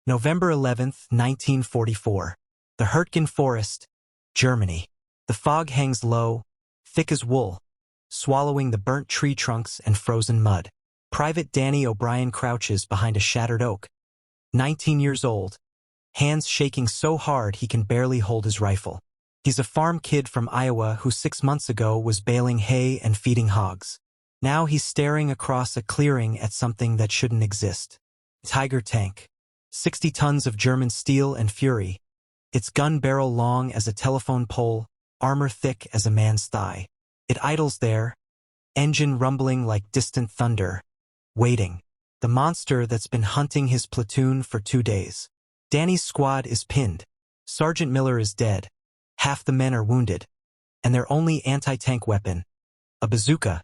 November 11, 1944. The Hurtgen Forest, Germany. The fog hangs low, thick as wool, swallowing the burnt tree trunks and frozen mud. Private Danny O'Brien crouches behind a shattered oak. 19 years old, hands shaking so hard he can barely hold his rifle. He's a farm kid from Iowa who 6 months ago was baling hay and feeding hogs. Now he's staring across a clearing at something that shouldn't exist. Tiger tank. 60 tons of German steel and fury. Its gun barrel long as a telephone pole, armor thick as a man's thigh. It idles there, engine rumbling like distant thunder, waiting. The monster that's been hunting his platoon for 2 days. Danny's squad is pinned. Sergeant Miller is dead. Half the men are wounded. And their only anti-tank weapon, a bazooka,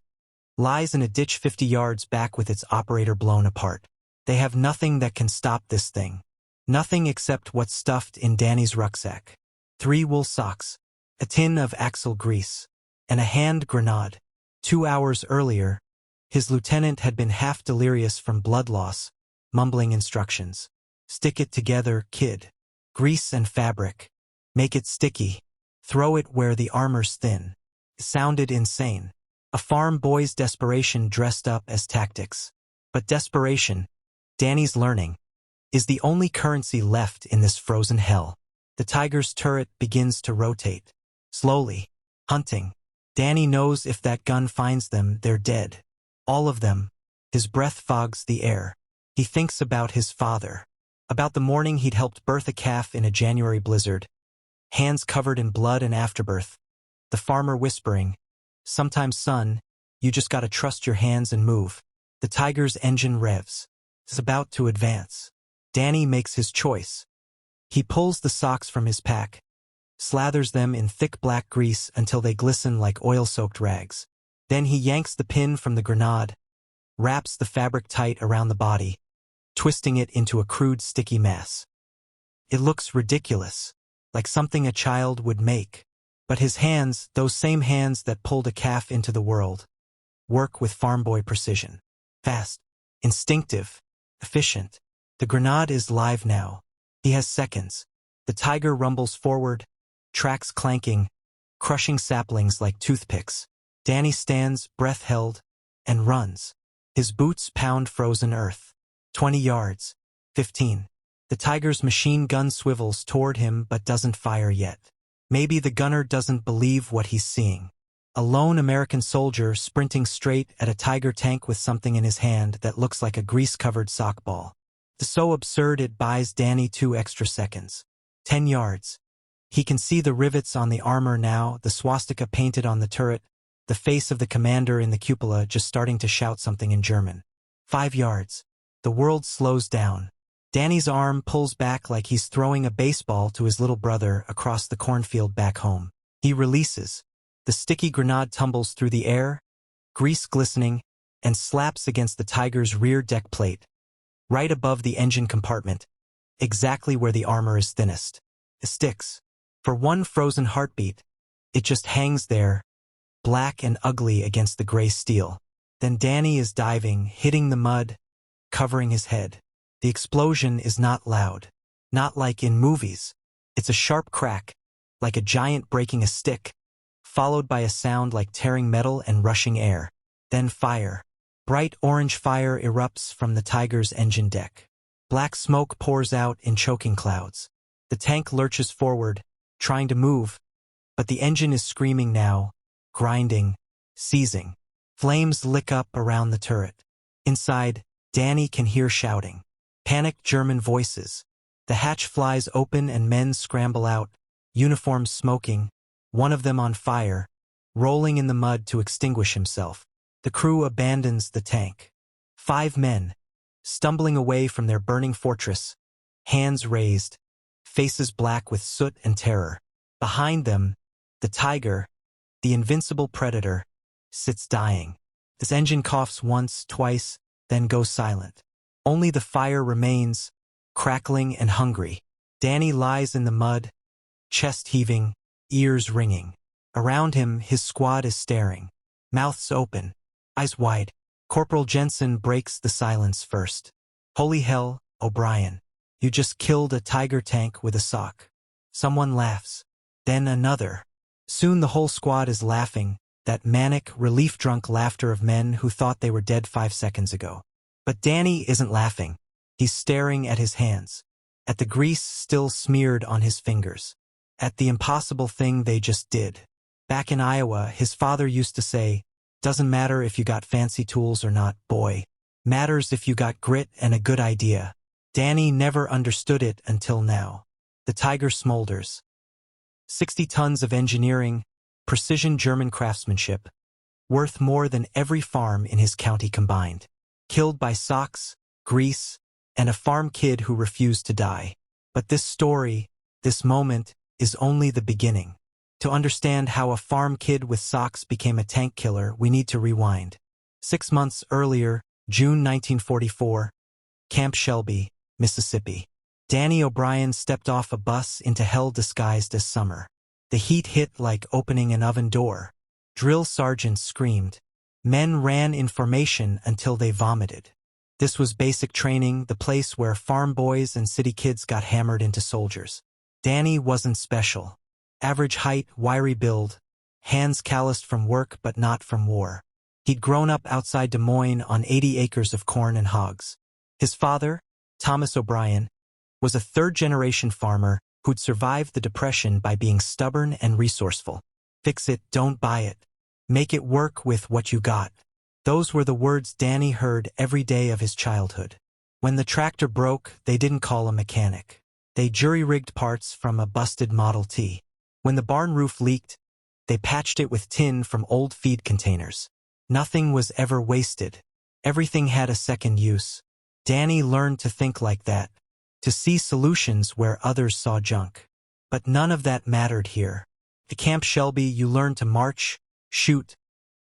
lies in a ditch 50 yards back with its operator blown apart. They have nothing that can stop this thing. Nothing except what's stuffed in Danny's rucksack. 3 wool socks, a tin of axle grease, and a hand grenade. 2 hours earlier, his lieutenant had been half delirious from blood loss, mumbling instructions. Stick it together, kid. Grease and fabric. Make it sticky. Throw it where the armor's thin. It sounded insane. A farm boy's desperation dressed up as tactics. But desperation, Danny's learning, is the only currency left in this frozen hell. The Tiger's turret begins to rotate. Slowly. Hunting. Danny knows if that gun finds them, they're dead. All of them. His breath fogs the air. He thinks about his father. About the morning he'd helped birth a calf in a January blizzard. Hands covered in blood and afterbirth. The farmer whispering, "Sometimes, son, you just gotta trust your hands and move." The Tiger's engine revs. It's about to advance. Danny makes his choice. He pulls the socks from his pack, slathers them in thick black grease until they glisten like oil-soaked rags. Then he yanks the pin from the grenade, wraps the fabric tight around the body, twisting it into a crude sticky mass. It looks ridiculous, like something a child would make. But his hands, those same hands that pulled a calf into the world, work with farm boy precision. Fast, instinctive, efficient. The grenade is live now. He has seconds. The Tiger rumbles forward, tracks clanking, crushing saplings like toothpicks. Danny stands, breath held, and runs. His boots pound frozen earth. 20 yards. 15. The Tiger's machine gun swivels toward him but doesn't fire yet. Maybe the gunner doesn't believe what he's seeing. A lone American soldier sprinting straight at a Tiger tank with something in his hand that looks like a grease-covered sock ball. It's so absurd it buys Danny 2 extra seconds. 10 yards. He can see the rivets on the armor now, the swastika painted on the turret, the face of the commander in the cupola just starting to shout something in German. 5 yards. The world slows down. Danny's arm pulls back like he's throwing a baseball to his little brother across the cornfield back home. He releases. The sticky grenade tumbles through the air, grease glistening, and slaps against the Tiger's rear deck plate, right above the engine compartment, exactly where the armor is thinnest. It sticks. For one frozen heartbeat, it just hangs there, black and ugly against the gray steel. Then Danny is diving, hitting the mud, covering his head. The explosion is not loud, not like in movies. It's a sharp crack, like a giant breaking a stick, followed by a sound like tearing metal and rushing air. Then fire. Bright orange fire erupts from the Tiger's engine deck. Black smoke pours out in choking clouds. The tank lurches forward, trying to move, but the engine is screaming now, grinding, seizing. Flames lick up around the turret. Inside, Danny can hear shouting. Panicked German voices. The hatch flies open and men scramble out, uniforms smoking, one of them on fire, rolling in the mud to extinguish himself. The crew abandons the tank. 5 men, stumbling away from their burning fortress, hands raised, faces black with soot and terror. Behind them, the Tiger, the invincible predator, sits dying. This engine coughs once, twice, then goes silent. Only the fire remains, crackling and hungry. Danny lies in the mud, chest heaving, ears ringing. Around him, his squad is staring, mouths open, eyes wide. Corporal Jensen breaks the silence first. "Holy hell, O'Brien. You just killed a tiger tank with a sock. Someone laughs. Then another. Soon the whole squad is laughing, that manic, relief-drunk laughter of men who thought they were dead 5 seconds ago. But Danny isn't laughing. He's staring at his hands, at the grease still smeared on his fingers, at the impossible thing they just did. Back in Iowa, his father used to say, "Doesn't matter if you got fancy tools or not, boy. Matters if you got grit and a good idea." Danny never understood it until now. The tiger smolders. 60 tons of engineering, precision German craftsmanship, worth more than every farm in his county combined. Killed by socks, grease, and a farm kid who refused to die. But this story, this moment, is only the beginning. To understand how a farm kid with socks became a tank killer, we need to rewind. 6 months earlier, June 1944, Camp Shelby, Mississippi. Danny O'Brien stepped off a bus into hell disguised as summer. The heat hit like opening an oven door. Drill sergeants screamed. Men ran in formation until they vomited. This was basic training, the place where farm boys and city kids got hammered into soldiers. Danny wasn't special. Average height, wiry build, hands calloused from work but not from war. He'd grown up outside Des Moines on 80 acres of corn and hogs. His father, Thomas O'Brien, was a third-generation farmer who'd survived the Depression by being stubborn and resourceful. Fix it, don't buy it. Make it work with what you got. Those were the words Danny heard every day of his childhood. When the tractor broke, they didn't call a mechanic. They jury-rigged parts from a busted Model T. When the barn roof leaked, they patched it with tin from old feed containers. Nothing was ever wasted. Everything had a second use. Danny learned to think like that, to see solutions where others saw junk. But none of that mattered here. At Camp Shelby, you learned to march, shoot,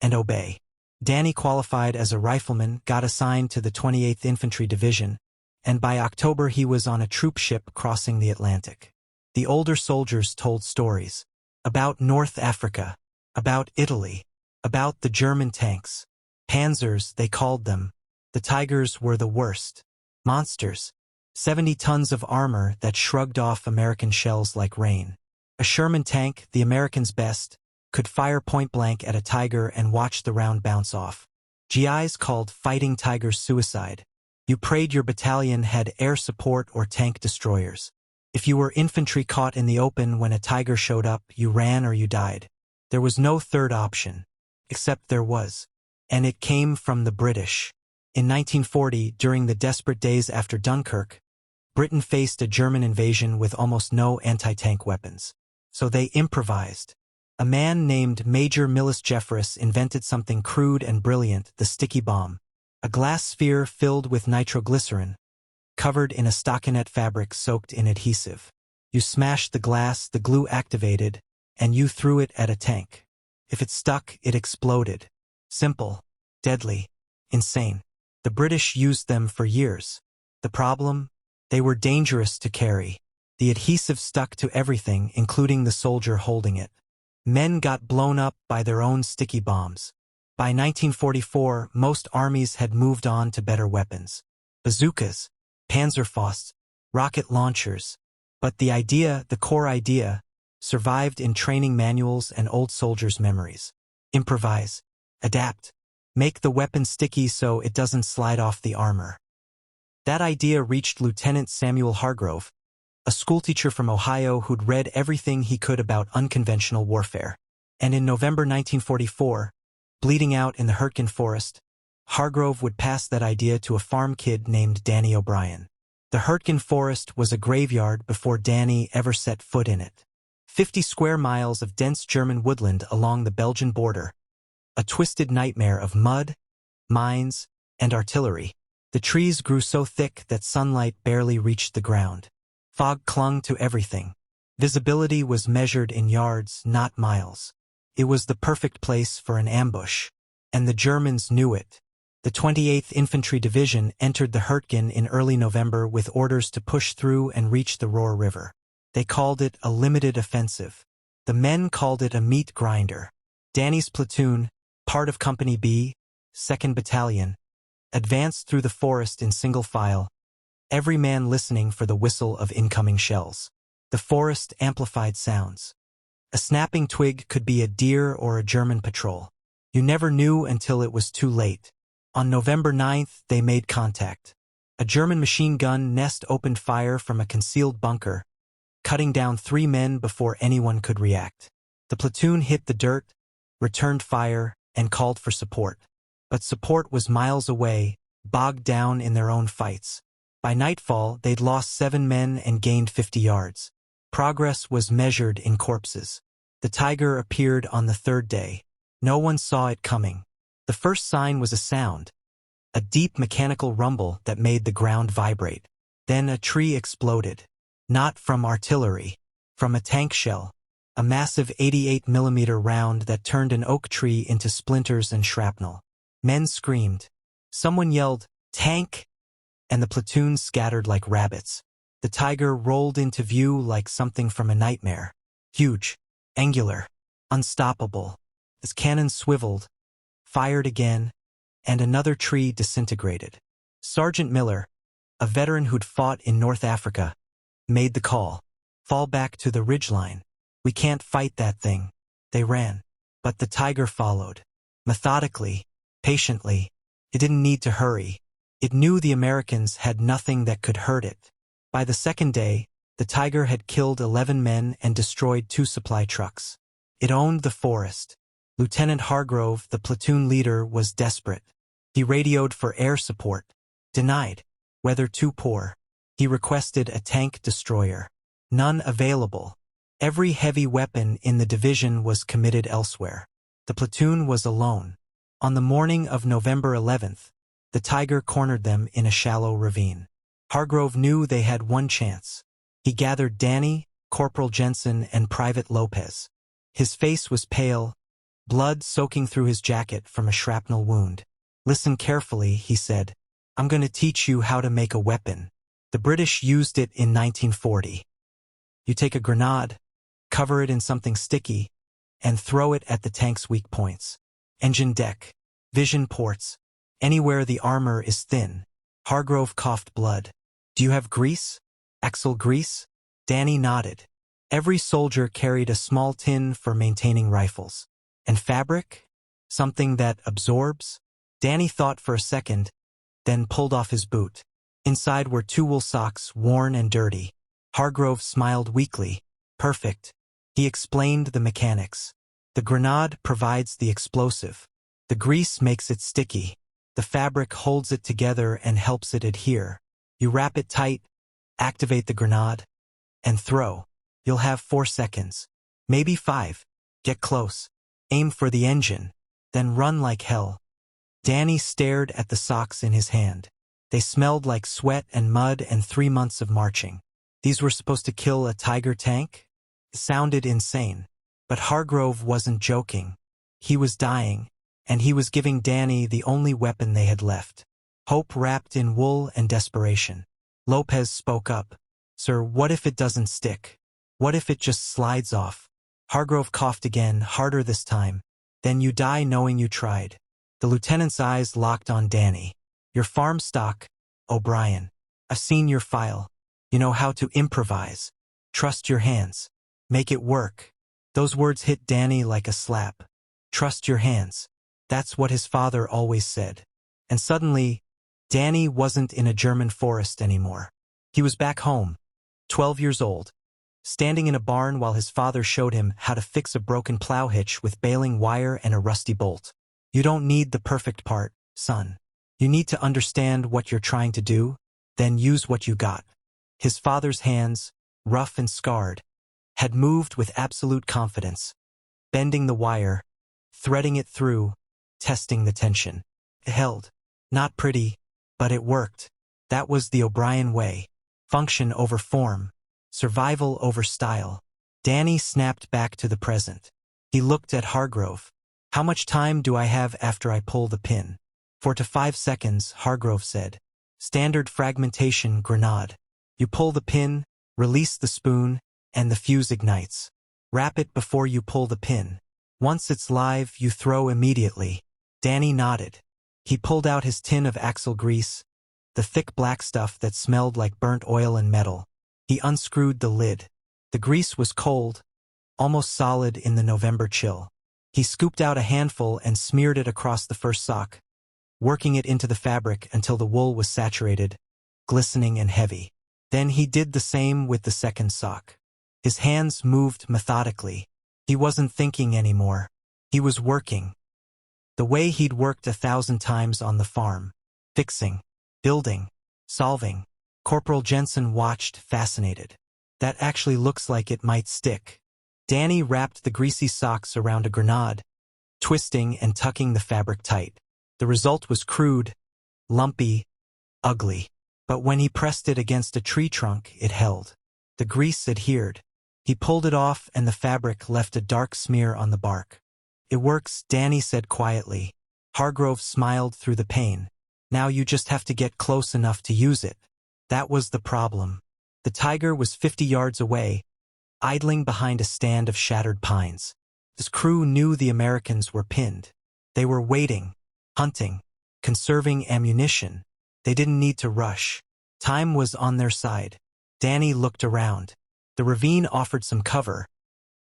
and obey. Danny qualified as a rifleman, got assigned to the 28th Infantry Division, and by October he was on a troop ship crossing the Atlantic. The older soldiers told stories about North Africa, about Italy, about the German tanks. Panzers, they called them. The Tigers were the worst. Monsters. 70 tons of armor that shrugged off American shells like rain. A Sherman tank, the Americans' best, could fire point-blank at a Tiger and watch the round bounce off. GIs called fighting Tigers suicide. You prayed your battalion had air support or tank destroyers. If you were infantry caught in the open when a Tiger showed up, you ran or you died. There was no third option. Except there was. And it came from the British. In 1940, during the desperate days after Dunkirk, Britain faced a German invasion with almost no anti-tank weapons. So they improvised. A man named Major Millis Jeffress invented something crude and brilliant, the sticky bomb. A glass sphere filled with nitroglycerin, covered in a stockinette fabric soaked in adhesive. You smashed the glass, the glue activated, and you threw it at a tank. If it stuck, it exploded. Simple, deadly, insane. The British used them for years. The problem? They were dangerous to carry. The adhesive stuck to everything, including the soldier holding it. Men got blown up by their own sticky bombs. By 1944, most armies had moved on to better weapons. Bazookas, Panzerfausts, rocket launchers. But the idea, the core idea, survived in training manuals and old soldiers' memories. Improvise. Adapt. Make the weapon sticky so it doesn't slide off the armor. That idea reached Lieutenant Samuel Hargrove, a schoolteacher from Ohio who'd read everything he could about unconventional warfare. And in November 1944, bleeding out in the Hurtgen forest, Hargrove would pass that idea to a farm kid named Danny O'Brien. The Hurtgen forest was a graveyard before Danny ever set foot in it. 50 square miles of dense German woodland along the Belgian border. A twisted nightmare of mud, mines, and artillery. The trees grew so thick that sunlight barely reached the ground. Fog clung to everything. Visibility was measured in yards, not miles. It was the perfect place for an ambush. And the Germans knew it. The 28th Infantry Division entered the Hurtgen in early November with orders to push through and reach the Roer River. They called it a limited offensive. The men called it a meat grinder. Danny's platoon, part of Company B, 2nd Battalion, advanced through the forest in single file, every man listening for the whistle of incoming shells. The forest amplified sounds. A snapping twig could be a deer or a German patrol. You never knew until it was too late. On November 9th, they made contact. A German machine gun nest opened fire from a concealed bunker, cutting down 3 men before anyone could react. The platoon hit the dirt, returned fire, and called for support. But support was miles away, bogged down in their own fights. By nightfall, they'd lost 7 men and gained 50 yards. Progress was measured in corpses. The tiger appeared on the 3rd day. No one saw it coming. The first sign was a sound, a deep mechanical rumble that made the ground vibrate. Then a tree exploded. Not from artillery, from a tank shell, a massive 88mm round that turned an oak tree into splinters and shrapnel. Men screamed. Someone yelled, "Tank!" and the platoon scattered like rabbits. The tiger rolled into view like something from a nightmare. Huge, angular, unstoppable. As cannons swiveled, fired again, and another tree disintegrated. Sergeant Miller, a veteran who'd fought in North Africa, made the call. Fall back to the ridgeline. We can't fight that thing. They ran. But the tiger followed. Methodically, patiently. It didn't need to hurry. It knew the Americans had nothing that could hurt it. By the 2nd day, the tiger had killed 11 men and destroyed 2 supply trucks. It owned the forest. Lieutenant Hargrove, the platoon leader, was desperate. He radioed for air support. Denied. Weather too poor. He requested a tank destroyer. None available. Every heavy weapon in the division was committed elsewhere. The platoon was alone. On the morning of November 11th, the tiger cornered them in a shallow ravine. Hargrove knew they had one chance. He gathered Danny, Corporal Jensen, and Private Lopez. His face was pale, blood soaking through his jacket from a shrapnel wound. "Listen carefully," he said. "I'm going to teach you how to make a weapon. The British used it in 1940. You take a grenade, cover it in something sticky, and throw it at the tank's weak points. Engine deck, vision ports, anywhere the armor is thin." Hargrove coughed blood. "Do you have grease? Axle grease?" Danny nodded. Every soldier carried a small tin for maintaining rifles. "And fabric? Something that absorbs?" Danny thought for a second, then pulled off his boot. Inside were 2 wool socks, worn and dirty. Hargrove smiled weakly. "Perfect." He explained the mechanics. "The grenade provides the explosive. The grease makes it sticky. The fabric holds it together and helps it adhere. You wrap it tight, activate the grenade, and throw. You'll have 4 seconds. Maybe 5. Get close. Aim for the engine. Then run like hell." Danny stared at the socks in his hand. They smelled like sweat and mud and 3 months of marching. These were supposed to kill a Tiger tank? It sounded insane. But Hargrove wasn't joking. He was dying, and he was giving Danny the only weapon they had left. Hope wrapped in wool and desperation. Lopez spoke up. "Sir, what if it doesn't stick? What if it just slides off?" Hargrove coughed again, harder this time. "Then you die knowing you tried." The lieutenant's eyes locked on Danny. "Your farm stock, O'Brien. I've seen your file. You know how to improvise. Trust your hands. Make it work." Those words hit Danny like a slap. Trust your hands. That's what his father always said. And suddenly, Danny wasn't in a German forest anymore. He was back home, 12 years old, standing in a barn while his father showed him how to fix a broken plow hitch with baling wire and a rusty bolt. "You don't need the perfect part, son. You need to understand what you're trying to do, then use what you got." His father's hands, rough and scarred, had moved with absolute confidence, bending the wire, threading it through, testing the tension. It held. Not pretty, but it worked. That was the O'Brien way. Function over form. Survival over style. Danny snapped back to the present. He looked at Hargrove. "How much time do I have after I pull the pin?" 4 to 5 seconds, Hargrove said. "Standard fragmentation grenade. You pull the pin, release the spoon, and the fuse ignites. Wrap it before you pull the pin. Once it's live, you throw immediately." Danny nodded. He pulled out his tin of axle grease. the thick black stuff that smelled like burnt oil and metal. He unscrewed the lid. The grease was cold, almost solid in the November chill. He scooped out a handful and smeared it across the first sock, working it into the fabric until the wool was saturated, glistening and heavy. Then he did the same with the second sock. His hands moved methodically. He wasn't thinking anymore. He was working. The way he'd worked 1,000 times on the farm. Fixing, building, solving. Corporal Jensen watched, fascinated. That actually looks like it might stick. Danny wrapped the greasy socks around a grenade, twisting and tucking the fabric tight. The result was crude, lumpy, ugly. But when he pressed it against a tree trunk, it held. The grease adhered. He pulled it off and the fabric left a dark smear on the bark. It works, Danny said quietly. Hargrove smiled through the pain. Now you just have to get close enough to use it. That was the problem. The tiger was 50 yards away, idling behind a stand of shattered pines. His crew knew the Americans were pinned. They were waiting, hunting, conserving ammunition. They didn't need to rush. Time was on their side. Danny looked around. The ravine offered some cover,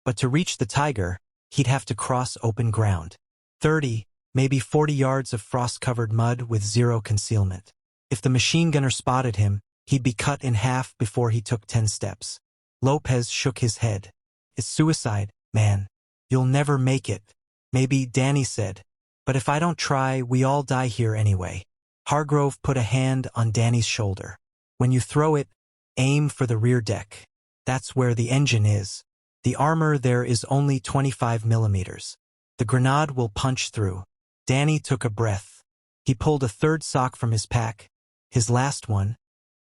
but to reach the tiger, he'd have to cross open ground. 30, maybe 40 yards of frost-covered mud with zero concealment. If the machine gunner spotted him, he'd be cut in half before he took 10 steps. Lopez shook his head. It's suicide, man. You'll never make it. Maybe, Danny said. But if I don't try, we all die here anyway. Hargrove put a hand on Danny's shoulder. When you throw it, aim for the rear deck. That's where the engine is. The armor there is only 25 millimeters. The grenade will punch through. Danny took a breath. He pulled a third sock from his pack, his last one,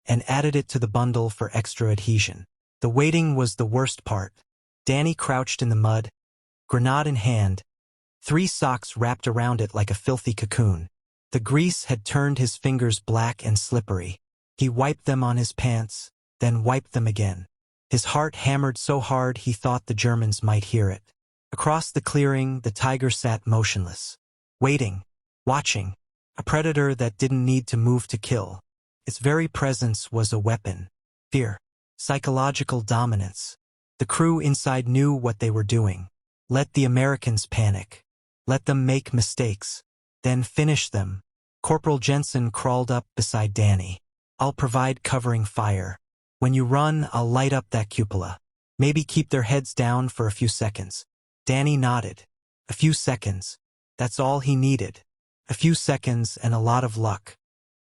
and added it to the bundle for extra adhesion. The waiting was the worst part. Danny crouched in the mud, grenade in hand, 3 socks wrapped around it like a filthy cocoon. The grease had turned his fingers black and slippery. He wiped them on his pants, then wiped them again. His heart hammered so hard he thought the Germans might hear it. Across the clearing, the tiger sat motionless, waiting, watching, a predator that didn't need to move to kill. Its very presence was a weapon. Fear. Psychological dominance. The crew inside knew what they were doing. Let the Americans panic. Let them make mistakes. Then finish them. Corporal Jensen crawled up beside Danny. I'll provide covering fire. When you run, I'll light up that cupola. Maybe keep their heads down for a few seconds. Danny nodded. A few seconds. That's all he needed. A few seconds and a lot of luck.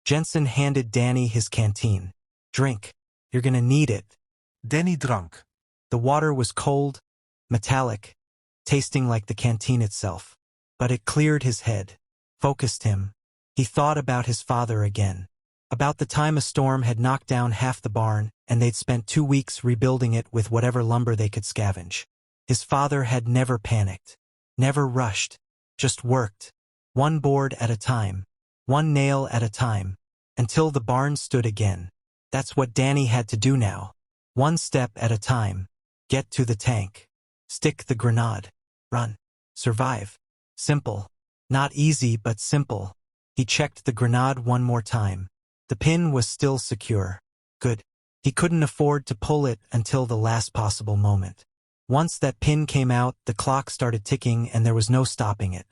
Jensen handed Danny his canteen. Drink. You're gonna need it. Danny drank. The water was cold, metallic, tasting like the canteen itself. But it cleared his head, focused him. He thought about his father again. About the time a storm had knocked down half the barn, and they'd spent 2 weeks rebuilding it with whatever lumber they could scavenge. His father had never panicked, never rushed, just worked, one board at a time, one nail at a time, until the barn stood again. That's what Danny had to do now. One step at a time. Get to the tank. Stick the grenade. Run. Survive. Simple. Not easy, but simple. He checked the grenade one more time. The pin was still secure. Good. He couldn't afford to pull it until the last possible moment. Once that pin came out, the clock started ticking and there was no stopping it.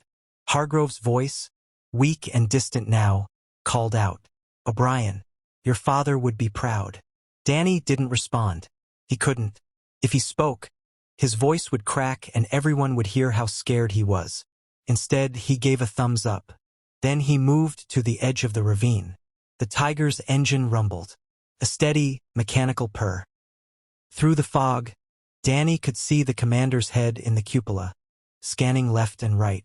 Hargrove's voice, weak and distant now, called out, "O'Brien, your father would be proud." Danny didn't respond. He couldn't. If he spoke, his voice would crack and everyone would hear how scared he was. Instead, he gave a thumbs up. Then he moved to the edge of the ravine. The tiger's engine rumbled, a steady, mechanical purr. Through the fog, Danny could see the commander's head in the cupola, scanning left and right.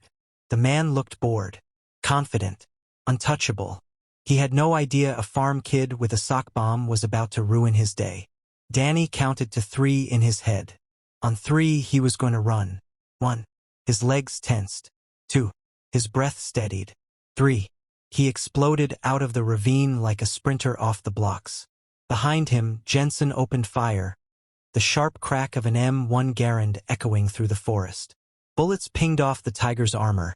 The man looked bored, confident, untouchable. He had no idea a farm kid with a sock bomb was about to ruin his day. Danny counted to 3 in his head. On 3, he was going to run. 1. His legs tensed. 2. His breath steadied. 3. He exploded out of the ravine like a sprinter off the blocks. Behind him, Jensen opened fire, the sharp crack of an M1 Garand echoing through the forest. Bullets pinged off the tiger's armor,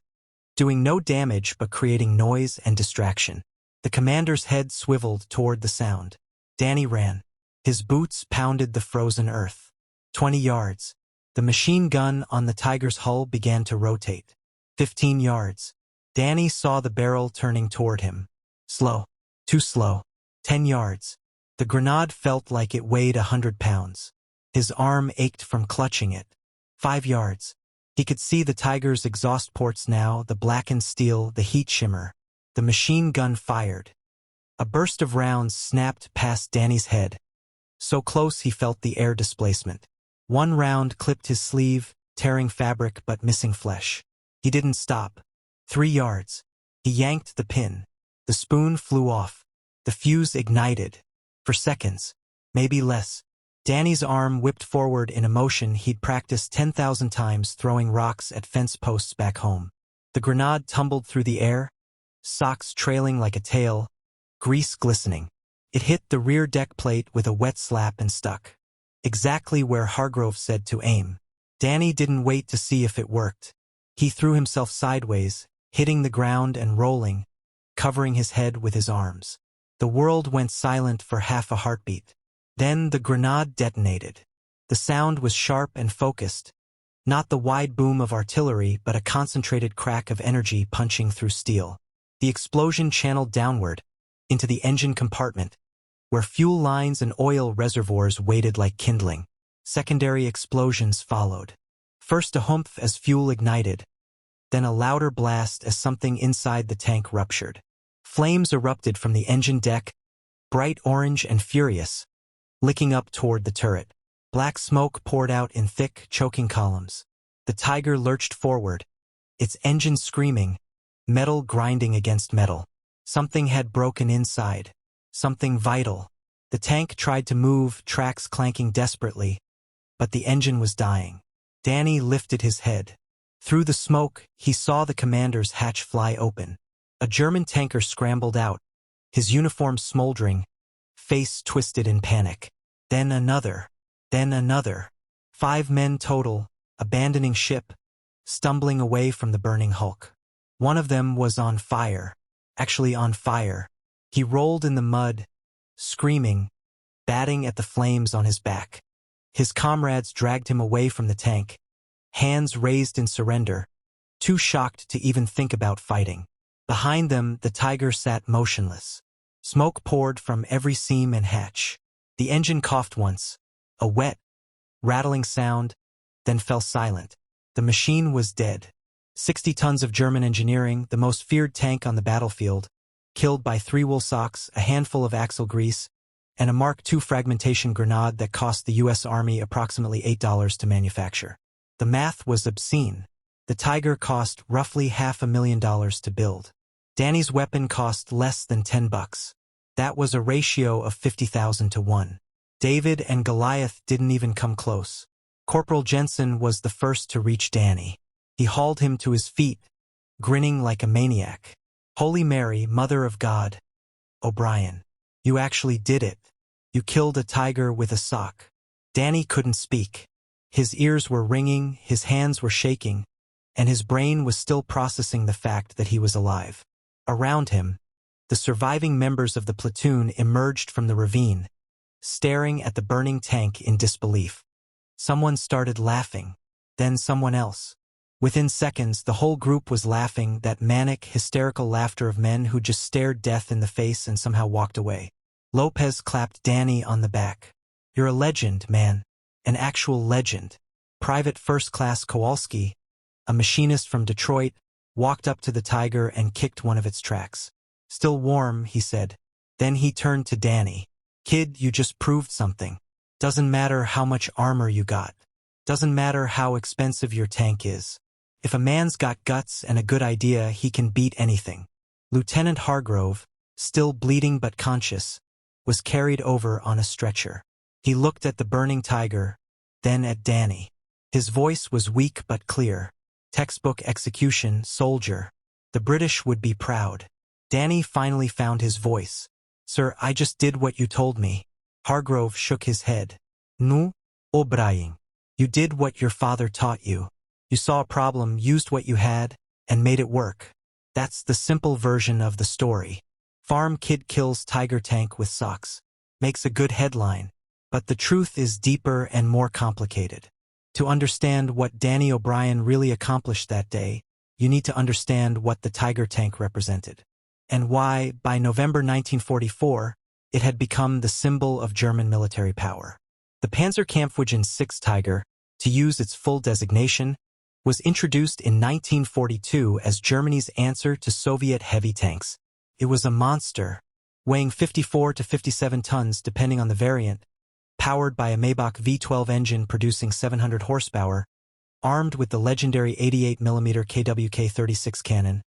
doing no damage but creating noise and distraction. The commander's head swiveled toward the sound. Danny ran. His boots pounded the frozen earth. 20 yards. The machine gun on the Tiger's hull began to rotate. 15 yards. Danny saw the barrel turning toward him. Slow. Too slow. 10 yards. The grenade felt like it weighed 100 pounds. His arm ached from clutching it. 5 yards. He could see the Tiger's exhaust ports now, the blackened steel, the heat shimmer. The machine gun fired. A burst of rounds snapped past Danny's head. So close he felt the air displacement. One round clipped his sleeve, tearing fabric but missing flesh. He didn't stop. 3 yards. He yanked the pin. The spoon flew off. The fuse ignited. For seconds. Maybe less. Danny's arm whipped forward in a motion he'd practiced 10,000 times throwing rocks at fence posts back home. The grenade tumbled through the air, socks trailing like a tail, grease glistening. It hit the rear deck plate with a wet slap and stuck. Exactly where Hargrove said to aim. Danny didn't wait to see if it worked. He threw himself sideways, hitting the ground and rolling, covering his head with his arms. The world went silent for half a heartbeat. Then the grenade detonated. The sound was sharp and focused, not the wide boom of artillery but a concentrated crack of energy punching through steel. The explosion channeled downward, into the engine compartment, where fuel lines and oil reservoirs waited like kindling. Secondary explosions followed. First a humph as fuel ignited, then a louder blast as something inside the tank ruptured. Flames erupted from the engine deck, bright orange and furious, licking up toward the turret. Black smoke poured out in thick, choking columns. The Tiger lurched forward, its engine screaming, metal grinding against metal. Something had broken inside. Something vital. The tank tried to move, tracks clanking desperately, but the engine was dying. Danny lifted his head. Through the smoke, he saw the commander's hatch fly open. A German tanker scrambled out, his uniform smoldering, face twisted in panic. Then another. Then another. 5 men total, abandoning ship, stumbling away from the burning hulk. One of them was on fire. Actually on fire. He rolled in the mud, screaming, batting at the flames on his back. His comrades dragged him away from the tank, hands raised in surrender, too shocked to even think about fighting. Behind them, the Tiger sat motionless. Smoke poured from every seam and hatch. The engine coughed once, a wet, rattling sound, then fell silent. The machine was dead. 60 tons of German engineering, the most feared tank on the battlefield, killed by 3 wool socks, a handful of axle grease, and a Mark II fragmentation grenade that cost the U.S. Army approximately $8 to manufacture. The math was obscene. The Tiger cost roughly $500,000 to build. Danny's weapon cost less than $10. That was a ratio of 50,000 to 1. David and Goliath didn't even come close. Corporal Jensen was the first to reach Danny. He hauled him to his feet, grinning like a maniac. Holy Mary, Mother of God. O'Brien. You actually did it. You killed a tiger with a sock. Danny couldn't speak. His ears were ringing, his hands were shaking, and his brain was still processing the fact that he was alive. Around him, the surviving members of the platoon emerged from the ravine, staring at the burning tank in disbelief. Someone started laughing, then someone else. Within seconds, the whole group was laughing, that manic, hysterical laughter of men who just stared death in the face and somehow walked away. Lopez clapped Danny on the back. You're a legend, man. An actual legend. Private First Class Kowalski, a machinist from Detroit, walked up to the Tiger and kicked one of its tracks. Still warm, he said. Then he turned to Danny. Kid, you just proved something. Doesn't matter how much armor you got. Doesn't matter how expensive your tank is. If a man's got guts and a good idea, he can beat anything. Lieutenant Hargrove, still bleeding but conscious, was carried over on a stretcher. He looked at the burning Tiger, then at Danny. His voice was weak but clear. Textbook execution, soldier. The British would be proud. Danny finally found his voice. Sir, I just did what you told me. Hargrove shook his head. No, O'Brien. You did what your father taught you. You saw a problem, used what you had, and made it work. That's the simple version of the story. Farm kid kills tiger tank with socks. Makes a good headline, but the truth is deeper and more complicated. To understand what Danny O'Brien really accomplished that day, you need to understand what the tiger tank represented, and why, by November 1944, it had become the symbol of German military power. The Panzerkampfwagen 6 Tiger, to use its full designation, was introduced in 1942 as Germany's answer to Soviet heavy tanks. It was a monster, weighing 54 to 57 tons depending on the variant, powered by a Maybach V12 engine producing 700 horsepower, armed with the legendary 88mm KWK-36 cannon,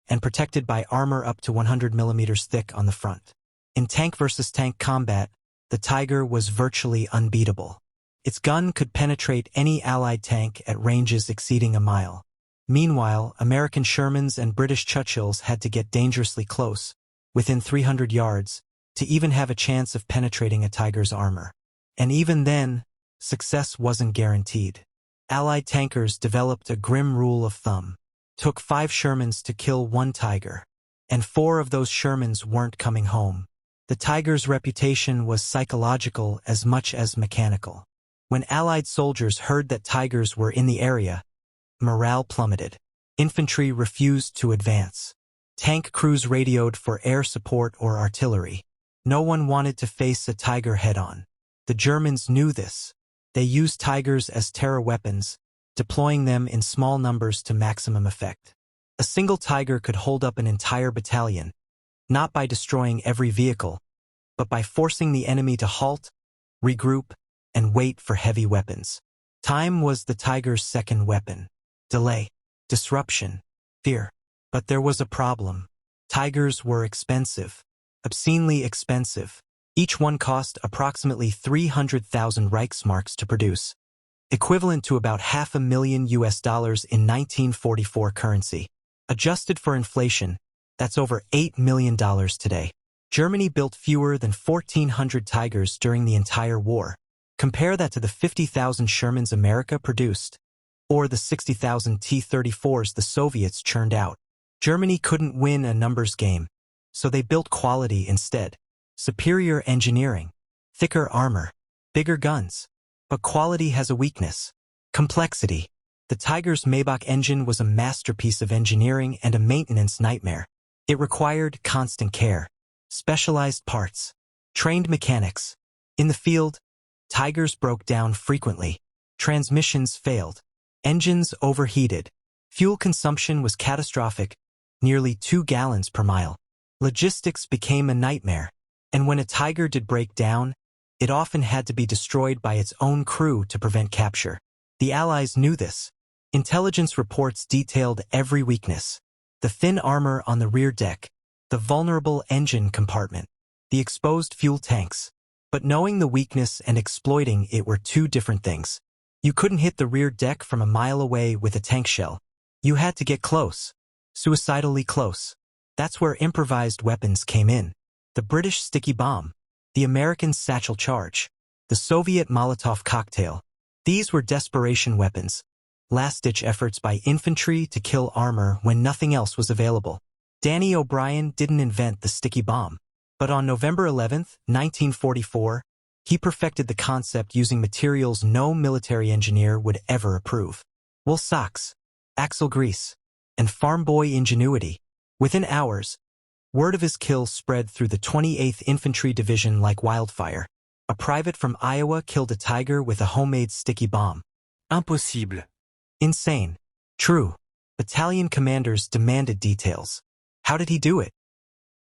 and protected by armor up to 100 mm thick on the front. In tank versus tank combat, the Tiger was virtually unbeatable. Its gun could penetrate any Allied tank at ranges exceeding a mile. Meanwhile, American Shermans and British Churchills had to get dangerously close, within 300 yards, to even have a chance of penetrating a Tiger's armor. And even then, success wasn't guaranteed. Allied tankers developed a grim rule of thumb. Took 5 Shermans to kill 1 Tiger, and 4 of those Shermans weren't coming home. The Tiger's reputation was psychological as much as mechanical. When Allied soldiers heard that Tigers were in the area, morale plummeted. Infantry refused to advance. Tank crews radioed for air support or artillery. No one wanted to face a Tiger head-on. The Germans knew this. They used Tigers as terror weapons, deploying them in small numbers to maximum effect. A single Tiger could hold up an entire battalion, not by destroying every vehicle, but by forcing the enemy to halt, regroup, and wait for heavy weapons. Time was the Tiger's second weapon. Delay, disruption, fear. But there was a problem. Tigers were expensive, obscenely expensive. Each one cost approximately 300,000 Reichsmarks to produce, equivalent to about $500,000 in 1944 currency. Adjusted for inflation, that's over $8 million today. Germany built fewer than 1,400 Tigers during the entire war. Compare that to the 50,000 Shermans America produced, or the 60,000 T-34s the Soviets churned out. Germany couldn't win a numbers game, so they built quality instead. Superior engineering, thicker armor, bigger guns. But quality has a weakness: complexity. The Tiger's Maybach engine was a masterpiece of engineering and a maintenance nightmare. It required constant care, specialized parts, trained mechanics. In the field, Tigers broke down frequently. Transmissions failed. Engines overheated. Fuel consumption was catastrophic, nearly 2 gallons per mile. Logistics became a nightmare. And when a Tiger did break down, it often had to be destroyed by its own crew to prevent capture. The Allies knew this. Intelligence reports detailed every weakness: the thin armor on the rear deck, the vulnerable engine compartment, the exposed fuel tanks. But knowing the weakness and exploiting it were two different things. You couldn't hit the rear deck from a mile away with a tank shell. You had to get close, suicidally close. That's where improvised weapons came in. The British sticky bomb, the American satchel charge, the Soviet Molotov cocktail. These were desperation weapons, last-ditch efforts by infantry to kill armor when nothing else was available. Danny O'Brien didn't invent the sticky bomb, but on November 11, 1944, he perfected the concept using materials no military engineer would ever approve: wool socks, axle grease, and farm boy ingenuity. Within hours, word of his kill spread through the 28th Infantry Division like wildfire. A private from Iowa killed a Tiger with a homemade sticky bomb. Impossible. Insane. True. Battalion commanders demanded details. How did he do it?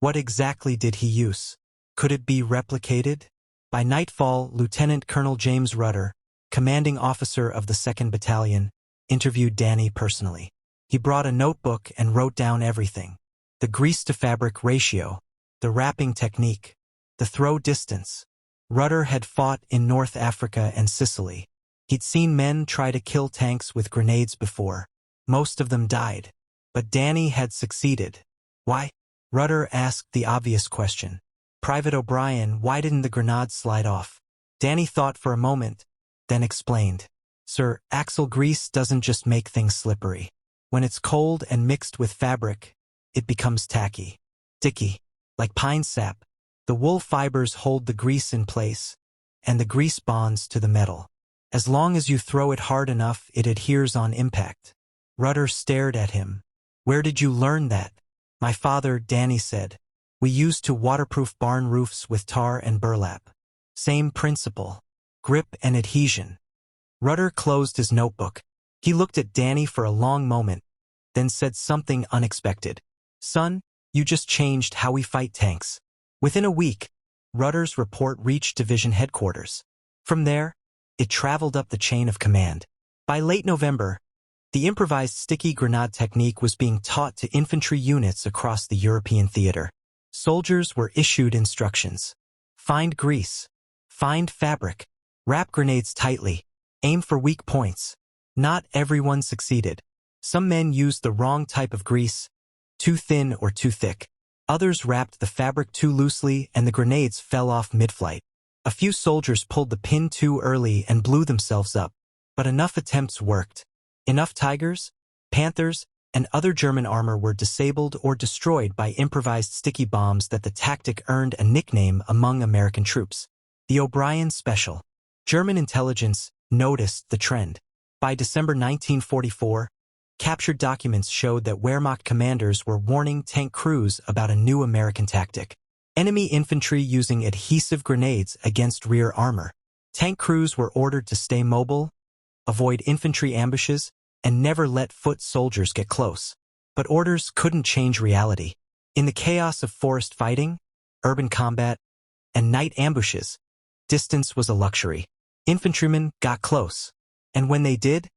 What exactly did he use? Could it be replicated? By nightfall, Lieutenant Colonel James Rudder, commanding officer of the 2nd Battalion, interviewed Danny personally. He brought a notebook and wrote down everything: the grease-to-fabric ratio, the wrapping technique, the throw distance. Rudder had fought in North Africa and Sicily. He'd seen men try to kill tanks with grenades before. Most of them died. But Danny had succeeded. Why? Rudder asked the obvious question. Private O'Brien, why didn't the grenade slide off? Danny thought for a moment, then explained. Sir, axle grease doesn't just make things slippery. When it's cold and mixed with fabric, it becomes tacky, sticky, Like pine sap, the wool fibers hold the grease in place, and the grease bonds to the metal. As long as you throw it hard enough, it adheres on impact. Rudder stared at him. Where did you learn that? My father, Danny said. We used to waterproof barn roofs with tar and burlap. Same principle. Grip and adhesion. Rudder closed his notebook. He looked at Danny for a long moment, then said something unexpected. Son, you just changed how we fight tanks. Within a week, Rudder's report reached division headquarters. From there, it traveled up the chain of command. By late November, the improvised sticky grenade technique was being taught to infantry units across the European theater. Soldiers were issued instructions. Find grease. Find fabric. Wrap grenades tightly. Aim for weak points. Not everyone succeeded. Some men used the wrong type of grease, too thin or too thick. Others wrapped the fabric too loosely and the grenades fell off mid-flight. A few soldiers pulled the pin too early and blew themselves up. But enough attempts worked. Enough Tigers, Panthers, and other German armor were disabled or destroyed by improvised sticky bombs that the tactic earned a nickname among American troops. The O'Brien Special. German intelligence noticed the trend. By December 1944, captured documents showed that Wehrmacht commanders were warning tank crews about a new American tactic. Enemy infantry using adhesive grenades against rear armor. Tank crews were ordered to stay mobile, avoid infantry ambushes, and never let foot soldiers get close. But orders couldn't change reality. In the chaos of forest fighting, urban combat, and night ambushes, distance was a luxury. Infantrymen got close. And when they did,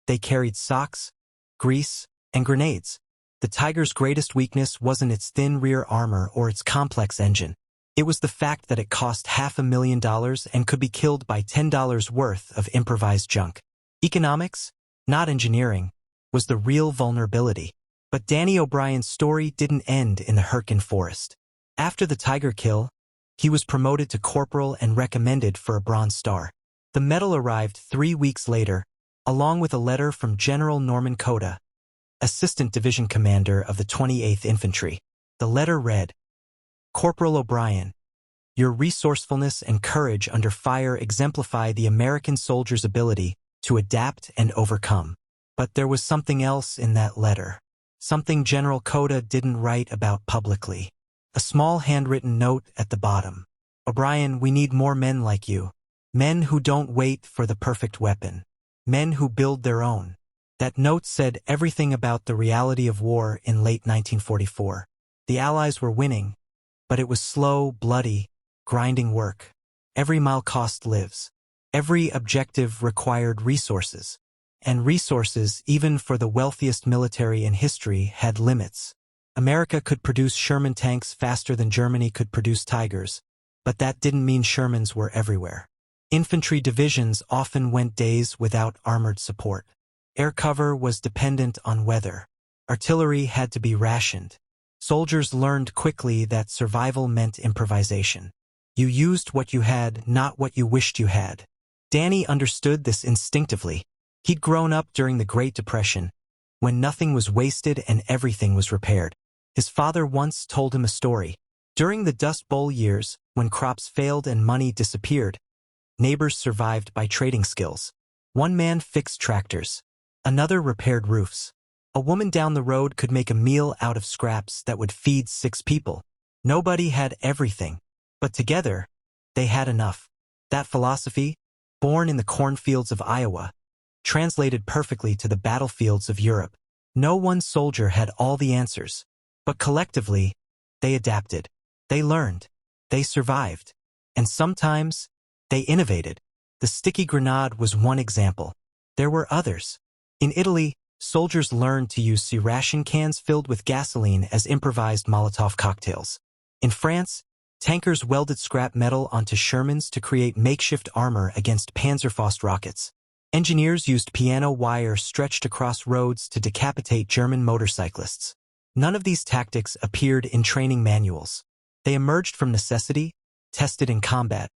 they carried socks, grease, and grenades. The Tiger's greatest weakness wasn't its thin rear armor or its complex engine. It was the fact that it cost $500,000 and could be killed by $10 worth of improvised junk. Economics, not engineering, was the real vulnerability. But Danny O'Brien's story didn't end in the Hurtgen forest. After the Tiger kill, he was promoted to corporal and recommended for a Bronze Star. The medal arrived 3 weeks later, along with a letter from General Norman Cota, Assistant Division Commander of the 28th Infantry. The letter read, Corporal O'Brien, your resourcefulness and courage under fire exemplify the American soldier's ability to adapt and overcome. But there was something else in that letter. Something General Cota didn't write about publicly. A small handwritten note at the bottom. O'Brien, we need more men like you. Men who don't wait for the perfect weapon. Men who build their own. That note said everything about the reality of war in late 1944. The Allies were winning, but it was slow, bloody, grinding work. Every mile cost lives. Every objective required resources. And resources, even for the wealthiest military in history, had limits. America could produce Sherman tanks faster than Germany could produce Tigers, but that didn't mean Shermans were everywhere. Infantry divisions often went days without armored support. Air cover was dependent on weather. Artillery had to be rationed. Soldiers learned quickly that survival meant improvisation. You used what you had, not what you wished you had. Danny understood this instinctively. He'd grown up during the Great Depression, when nothing was wasted and everything was repaired. His father once told him a story. During the Dust Bowl years, when crops failed and money disappeared, neighbors survived by trading skills. One man fixed tractors. Another repaired roofs. A woman down the road could make a meal out of scraps that would feed 6 people. Nobody had everything, but together, they had enough. That philosophy, born in the cornfields of Iowa, translated perfectly to the battlefields of Europe. No one soldier had all the answers, but collectively, they adapted. They learned. They survived. And sometimes, they innovated. The sticky grenade was one example. There were others. In Italy, soldiers learned to use ration cans filled with gasoline as improvised Molotov cocktails. In France, tankers welded scrap metal onto Shermans to create makeshift armor against Panzerfaust rockets. Engineers used piano wire stretched across roads to decapitate German motorcyclists. None of these tactics appeared in training manuals. They emerged from necessity, tested in combat,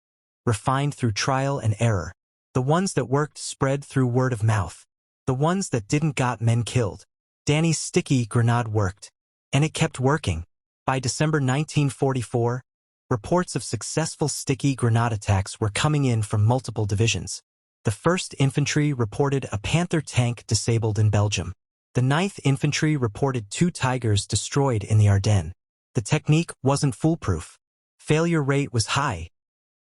refined through trial and error. The ones that worked spread through word of mouth. The ones that didn't got men killed. Danny's sticky grenade worked. And it kept working. By December 1944, reports of successful sticky grenade attacks were coming in from multiple divisions. The 1st Infantry reported a Panther tank disabled in Belgium. The 9th Infantry reported 2 Tigers destroyed in the Ardennes. The technique wasn't foolproof. Failure rate was high,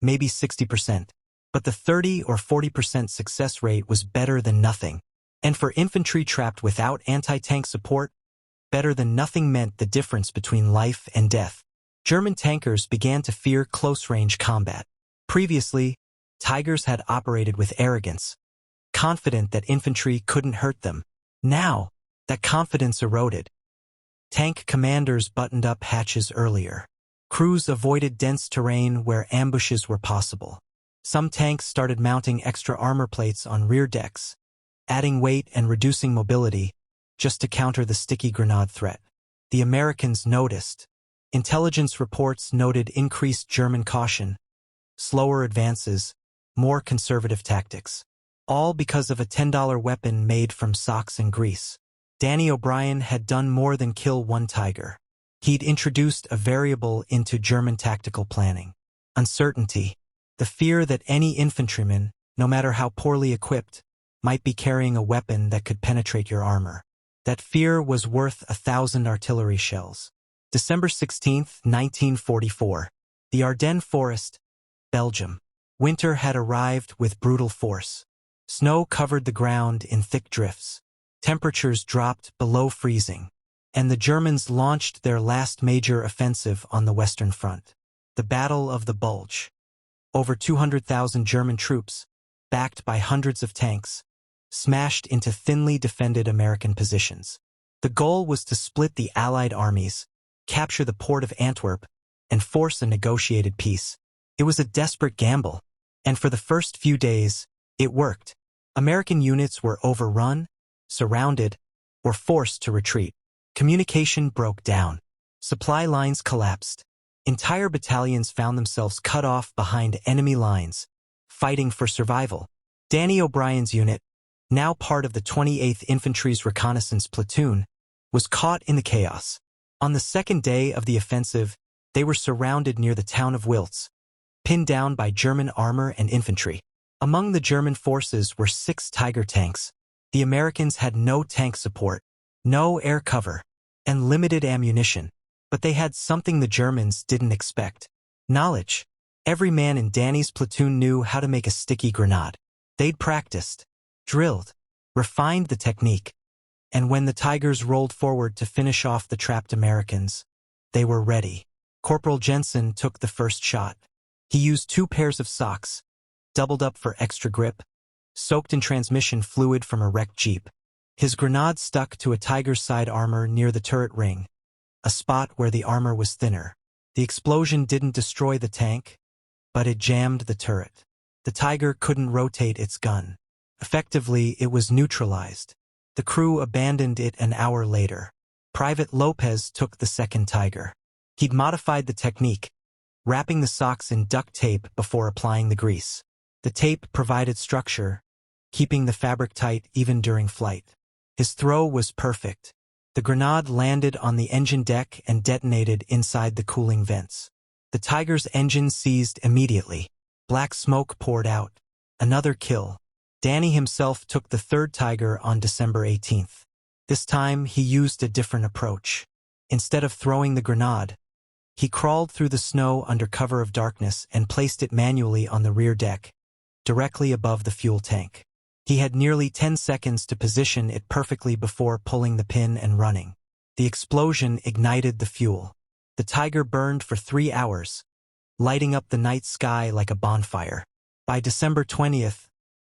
maybe 60%. But the 30 or 40% success rate was better than nothing. And for infantry trapped without anti-tank support, better than nothing meant the difference between life and death. German tankers began to fear close-range combat. Previously, Tigers had operated with arrogance, confident that infantry couldn't hurt them. Now, that confidence eroded. Tank commanders buttoned up hatches earlier. Crews avoided dense terrain where ambushes were possible. Some tanks started mounting extra armor plates on rear decks, adding weight and reducing mobility, just to counter the sticky grenade threat. The Americans noticed. Intelligence reports noted increased German caution, slower advances, more conservative tactics. All because of a $10 weapon made from socks and grease. Danny O'Brien had done more than kill one Tiger. He'd introduced a variable into German tactical planning. Uncertainty. The fear that any infantryman, no matter how poorly equipped, might be carrying a weapon that could penetrate your armor. That fear was worth 1,000 artillery shells. December 16, 1944. The Ardennes Forest, Belgium. Winter had arrived with brutal force. Snow covered the ground in thick drifts. Temperatures dropped below freezing. And the Germans launched their last major offensive on the Western Front. The Battle of the Bulge. Over 200,000 German troops, backed by hundreds of tanks, smashed into thinly defended American positions. The goal was to split the Allied armies, capture the port of Antwerp, and force a negotiated peace. It was a desperate gamble, and for the first few days, it worked. American units were overrun, surrounded, or forced to retreat. Communication broke down. Supply lines collapsed. Entire battalions found themselves cut off behind enemy lines, fighting for survival. Danny O'Brien's unit, now part of the 28th Infantry's reconnaissance platoon, was caught in the chaos. On the second day of the offensive, they were surrounded near the town of Wiltz, pinned down by German armor and infantry. Among the German forces were 6 Tiger tanks. The Americans had no tank support, no air cover, and limited ammunition. But they had something the Germans didn't expect. Knowledge. Every man in Danny's platoon knew how to make a sticky grenade. They'd practiced, drilled, refined the technique. And when the Tigers rolled forward to finish off the trapped Americans, they were ready. Corporal Jensen took the first shot. He used 2 pairs of socks, doubled up for extra grip, soaked in transmission fluid from a wrecked Jeep. His grenade stuck to a Tiger's side armor near the turret ring, a spot where the armor was thinner. The explosion didn't destroy the tank, but it jammed the turret. The Tiger couldn't rotate its gun. Effectively, it was neutralized. The crew abandoned it an hour later. Private Lopez took the second Tiger. He'd modified the technique, wrapping the socks in duct tape before applying the grease. The tape provided structure, keeping the fabric tight even during flight. His throw was perfect. The grenade landed on the engine deck and detonated inside the cooling vents. The Tiger's engine seized immediately. Black smoke poured out. Another kill. Danny himself took the third Tiger on December 18th. This time, he used a different approach. Instead of throwing the grenade, he crawled through the snow under cover of darkness and placed it manually on the rear deck, directly above the fuel tank. He had nearly 10 seconds to position it perfectly before pulling the pin and running. The explosion ignited the fuel. The Tiger burned for 3 hours, lighting up the night sky like a bonfire. By December 20th,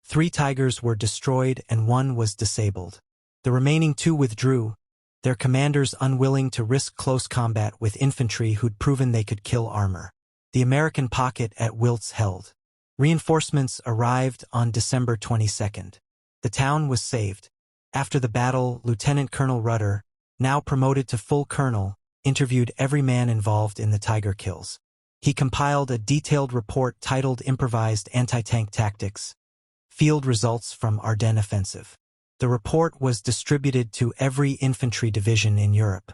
3 Tigers were destroyed and 1 was disabled. The remaining 2 withdrew, their commanders unwilling to risk close combat with infantry who'd proven they could kill armor. The American pocket at Wiltz held. Reinforcements arrived on December 22nd. The town was saved. After the battle, Lieutenant Colonel Rudder, now promoted to full colonel, interviewed every man involved in the Tiger kills. He compiled a detailed report titled Improvised Anti-Tank Tactics, Field Results from Ardennes Offensive. The report was distributed to every infantry division in Europe.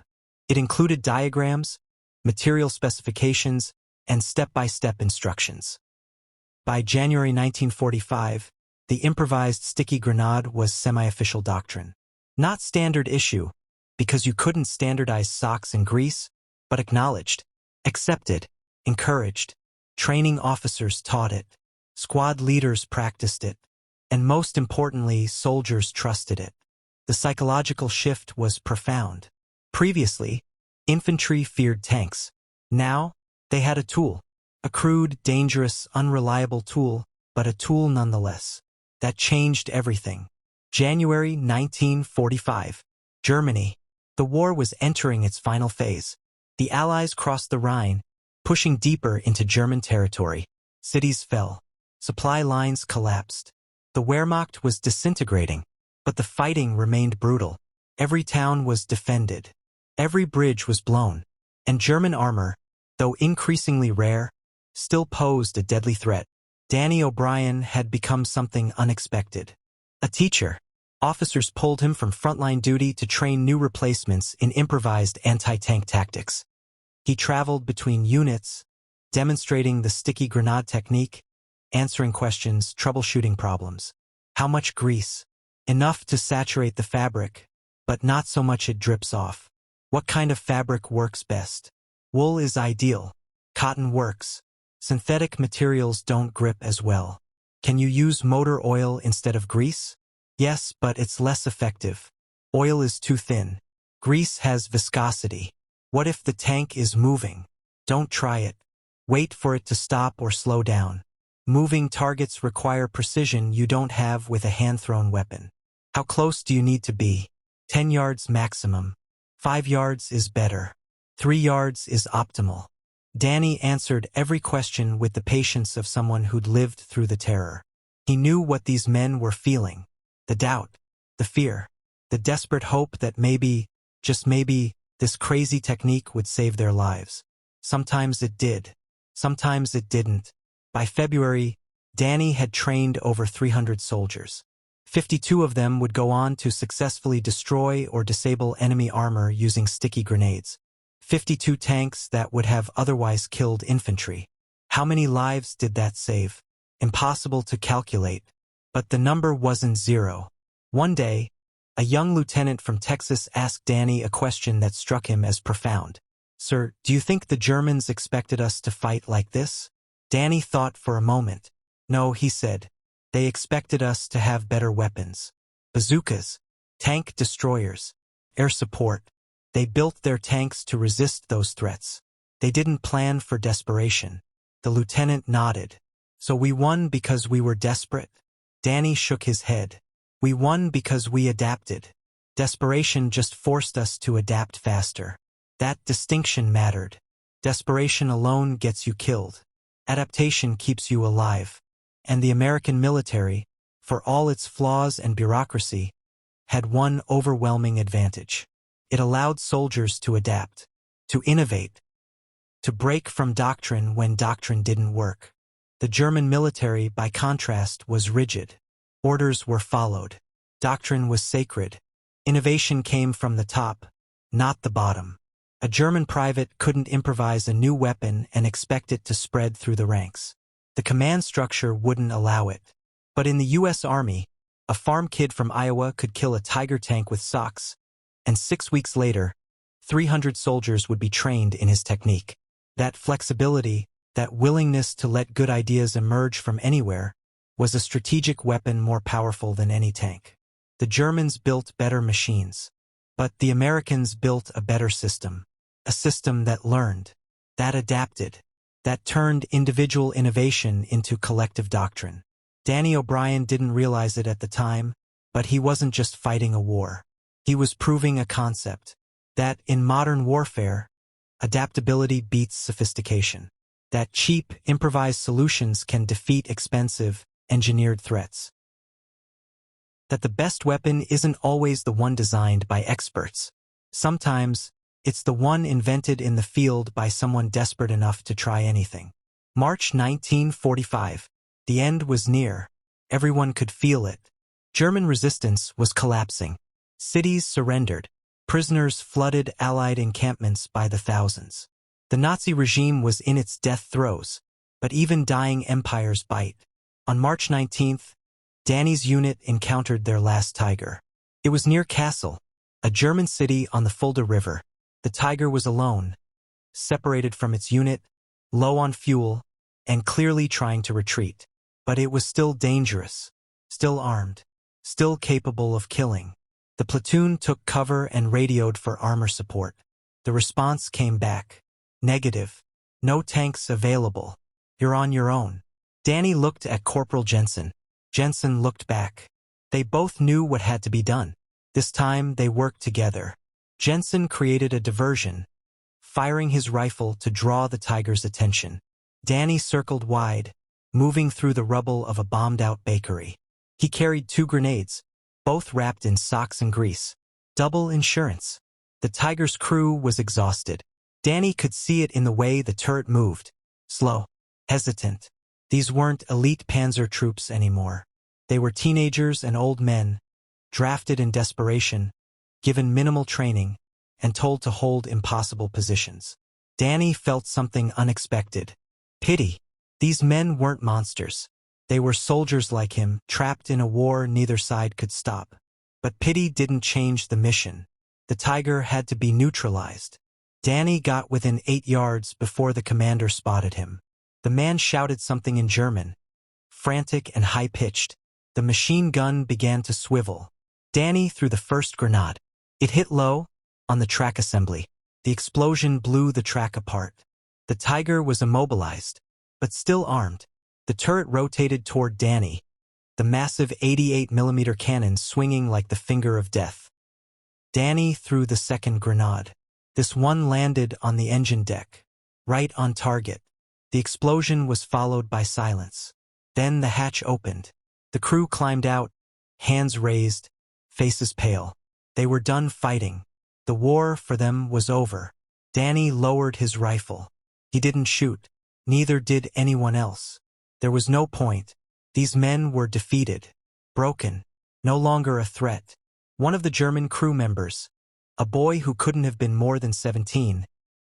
It included diagrams, material specifications, and step-by-step instructions. By January 1945, the improvised sticky grenade was semi-official doctrine. Not standard issue, because you couldn't standardize socks and grease, but acknowledged, accepted, encouraged. Training officers taught it, squad leaders practiced it, and most importantly, soldiers trusted it. The psychological shift was profound. Previously, infantry feared tanks. Now, they had a tool. A crude, dangerous, unreliable tool, but a tool nonetheless. That changed everything. January 1945. Germany. The war was entering its final phase. The Allies crossed the Rhine, pushing deeper into German territory. Cities fell. Supply lines collapsed. The Wehrmacht was disintegrating, but the fighting remained brutal. Every town was defended. Every bridge was blown. And German armor, though increasingly rare, still posed a deadly threat. Danny O'Brien had become something unexpected. A teacher. Officers pulled him from frontline duty to train new replacements in improvised anti-tank tactics. He traveled between units, demonstrating the sticky grenade technique, answering questions, troubleshooting problems. How much grease? Enough to saturate the fabric, but not so much it drips off. What kind of fabric works best? Wool is ideal. Cotton works. Synthetic materials don't grip as well. Can you use motor oil instead of grease? Yes, but it's less effective. Oil is too thin. Grease has viscosity. What if the tank is moving? Don't try it. Wait for it to stop or slow down. Moving targets require precision you don't have with a hand-thrown weapon. How close do you need to be? 10 yards maximum. 5 yards is better. 3 yards is optimal. Danny answered every question with the patience of someone who'd lived through the terror. He knew what these men were feeling. The doubt, the fear, the desperate hope that maybe, just maybe, this crazy technique would save their lives. Sometimes it did. Sometimes it didn't. By February, Danny had trained over 300 soldiers. 52 of them would go on to successfully destroy or disable enemy armor using sticky grenades. 52 tanks that would have otherwise killed infantry. How many lives did that save? Impossible to calculate. But the number wasn't zero. One day, a young lieutenant from Texas asked Danny a question that struck him as profound. "Sir, do you think the Germans expected us to fight like this?" Danny thought for a moment. "No," he said. "They expected us to have better weapons. Bazookas, tank destroyers, air support. They built their tanks to resist those threats. They didn't plan for desperation." The lieutenant nodded. "So we won because we were desperate?" Danny shook his head. "We won because we adapted. Desperation just forced us to adapt faster. That distinction mattered. Desperation alone gets you killed. Adaptation keeps you alive." And the American military, for all its flaws and bureaucracy, had one overwhelming advantage. It allowed soldiers to adapt, to innovate, to break from doctrine when doctrine didn't work. The German military, by contrast, was rigid. Orders were followed. Doctrine was sacred. Innovation came from the top, not the bottom. A German private couldn't improvise a new weapon and expect it to spread through the ranks. The command structure wouldn't allow it. But in the U.S. Army, a farm kid from Iowa could kill a Tiger tank with socks, and 6 weeks later, 300 soldiers would be trained in his technique. That flexibility, that willingness to let good ideas emerge from anywhere, was a strategic weapon more powerful than any tank. The Germans built better machines. But the Americans built a better system. A system that learned, that adapted, that turned individual innovation into collective doctrine. Danny O'Brien didn't realize it at the time, but he wasn't just fighting a war. He was proving a concept, that in modern warfare, adaptability beats sophistication. That cheap, improvised solutions can defeat expensive, engineered threats. That the best weapon isn't always the one designed by experts. Sometimes, it's the one invented in the field by someone desperate enough to try anything. March 1945. The end was near. Everyone could feel it. German resistance was collapsing. Cities surrendered. Prisoners flooded Allied encampments by the thousands. The Nazi regime was in its death throes, but even dying empires bite. On March 19th, Danny's unit encountered their last tiger. It was near Kassel, a German city on the Fulda River. The tiger was alone, separated from its unit, low on fuel, and clearly trying to retreat. But it was still dangerous, still armed, still capable of killing. The platoon took cover and radioed for armor support. The response came back. Negative. No tanks available. You're on your own. Danny looked at Corporal Jensen. Jensen looked back. They both knew what had to be done. This time they worked together. Jensen created a diversion, firing his rifle to draw the tiger's attention. Danny circled wide, moving through the rubble of a bombed-out bakery. He carried 2 grenades, both wrapped in socks and grease. Double insurance. The tiger's crew was exhausted. Danny could see it in the way the turret moved. Slow. Hesitant. These weren't elite panzer troops anymore. They were teenagers and old men, drafted in desperation, given minimal training, and told to hold impossible positions. Danny felt something unexpected. Pity. These men weren't monsters. They were soldiers like him, trapped in a war neither side could stop. But pity didn't change the mission. The tiger had to be neutralized. Danny got within 8 yards before the commander spotted him. The man shouted something in German, frantic and high-pitched. The machine gun began to swivel. Danny threw the first grenade. It hit low, on the track assembly. The explosion blew the track apart. The tiger was immobilized, but still armed. The turret rotated toward Danny, the massive 88mm cannon swinging like the finger of death. Danny threw the second grenade. This one landed on the engine deck, right on target. The explosion was followed by silence. Then the hatch opened. The crew climbed out, hands raised, faces pale. They were done fighting. The war for them was over. Danny lowered his rifle. He didn't shoot. Neither did anyone else. There was no point. These men were defeated, broken, no longer a threat. One of the German crew members, a boy who couldn't have been more than 17,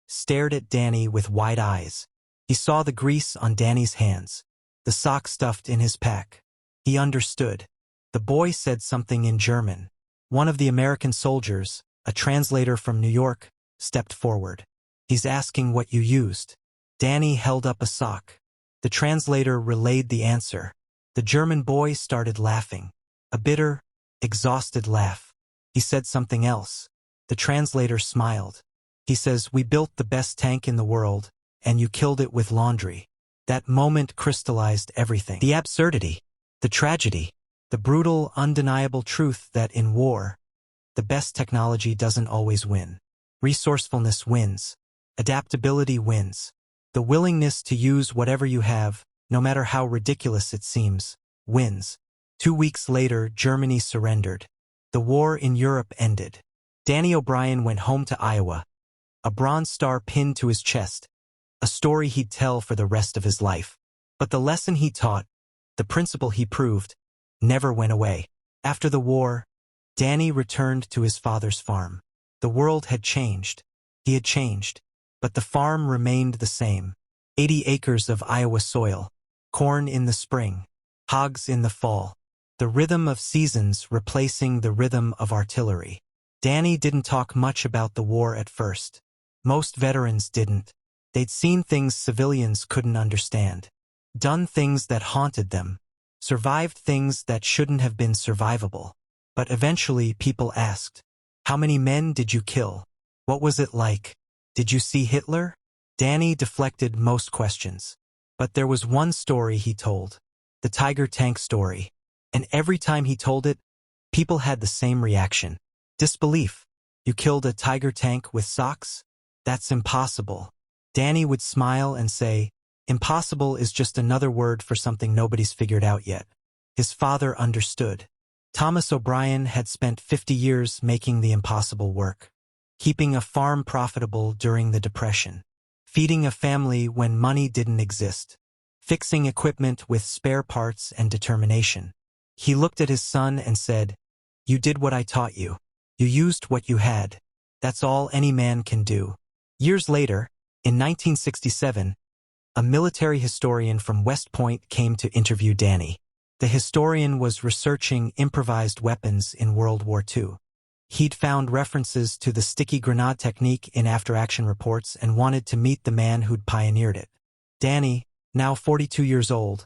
stared at Danny with wide eyes. He saw the grease on Danny's hands, the sock stuffed in his pack. He understood. The boy said something in German. One of the American soldiers, a translator from New York, stepped forward. He's asking what you used. Danny held up a sock. The translator relayed the answer. The German boy started laughing. A bitter, exhausted laugh. He said something else. The translator smiled. He says, "We built the best tank in the world, and you killed it with laundry." That moment crystallized everything. The absurdity, the tragedy, the brutal, undeniable truth that in war, the best technology doesn't always win. Resourcefulness wins. Adaptability wins. The willingness to use whatever you have, no matter how ridiculous it seems, wins. 2 weeks later, Germany surrendered. The war in Europe ended. Danny O'Brien went home to Iowa, a Bronze Star pinned to his chest, a story he'd tell for the rest of his life. But the lesson he taught, the principle he proved, never went away. After the war, Danny returned to his father's farm. The world had changed. He had changed. But the farm remained the same. 80 acres of Iowa soil, corn in the spring, hogs in the fall. The rhythm of seasons replacing the rhythm of artillery. Danny didn't talk much about the war at first. Most veterans didn't. They'd seen things civilians couldn't understand. Done things that haunted them. Survived things that shouldn't have been survivable. But eventually people asked, "How many men did you kill? What was it like? Did you see Hitler?" Danny deflected most questions. But there was one story he told. The Tiger tank story. And every time he told it, people had the same reaction. Disbelief. You killed a Tiger tank with socks? That's impossible. Danny would smile and say, impossible is just another word for something nobody's figured out yet. His father understood. Thomas O'Brien had spent 50 years making the impossible work. Keeping a farm profitable during the Depression. Feeding a family when money didn't exist. Fixing equipment with spare parts and determination. He looked at his son and said, "You did what I taught you. You used what you had. That's all any man can do." Years later, In 1967, a military historian from West Point came to interview Danny. The historian was researching improvised weapons in World War II. He'd found references to the sticky grenade technique in after-action reports and wanted to meet the man who'd pioneered it. Danny, now 42 years old,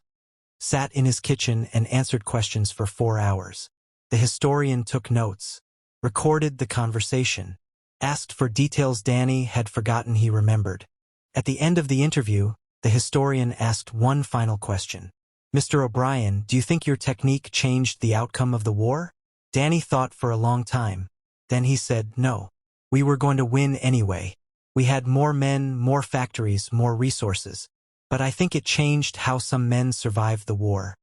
sat in his kitchen and answered questions for 4 hours. The historian took notes, recorded the conversation, asked for details Danny had forgotten he remembered. At the end of the interview, the historian asked one final question. "Mr. O'Brien, do you think your technique changed the outcome of the war?" Danny thought for a long time. Then he said, "No. We were going to win anyway. We had more men, more factories, more resources. But I think it changed how some men survived the war.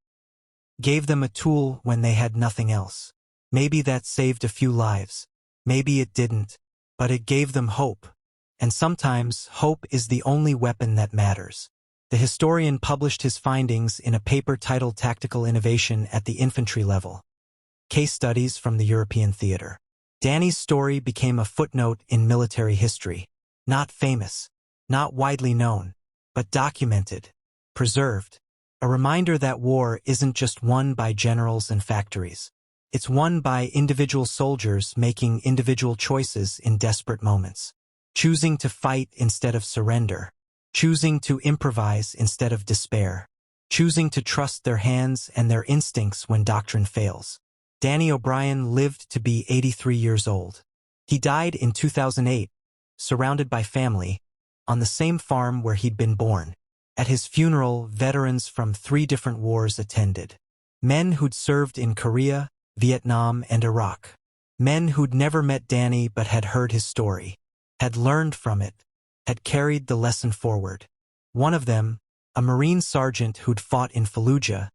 Gave them a tool when they had nothing else. Maybe that saved a few lives. Maybe it didn't. But it gave them hope. And sometimes, hope is the only weapon that matters." The historian published his findings in a paper titled Tactical Innovation at the Infantry Level. Case Studies from the European Theater. Danny's story became a footnote in military history. Not famous, not widely known, but documented, preserved. A reminder that war isn't just won by generals and factories. It's won by individual soldiers making individual choices in desperate moments. Choosing to fight instead of surrender. Choosing to improvise instead of despair. Choosing to trust their hands and their instincts when doctrine fails. Danny O'Brien lived to be 83 years old. He died in 2008, surrounded by family, on the same farm where he'd been born. At his funeral, veterans from 3 different wars attended. Men who'd served in Korea, Vietnam, and Iraq. Men who'd never met Danny but had heard his story, had learned from it, had carried the lesson forward. One of them, a Marine sergeant who'd fought in Fallujah,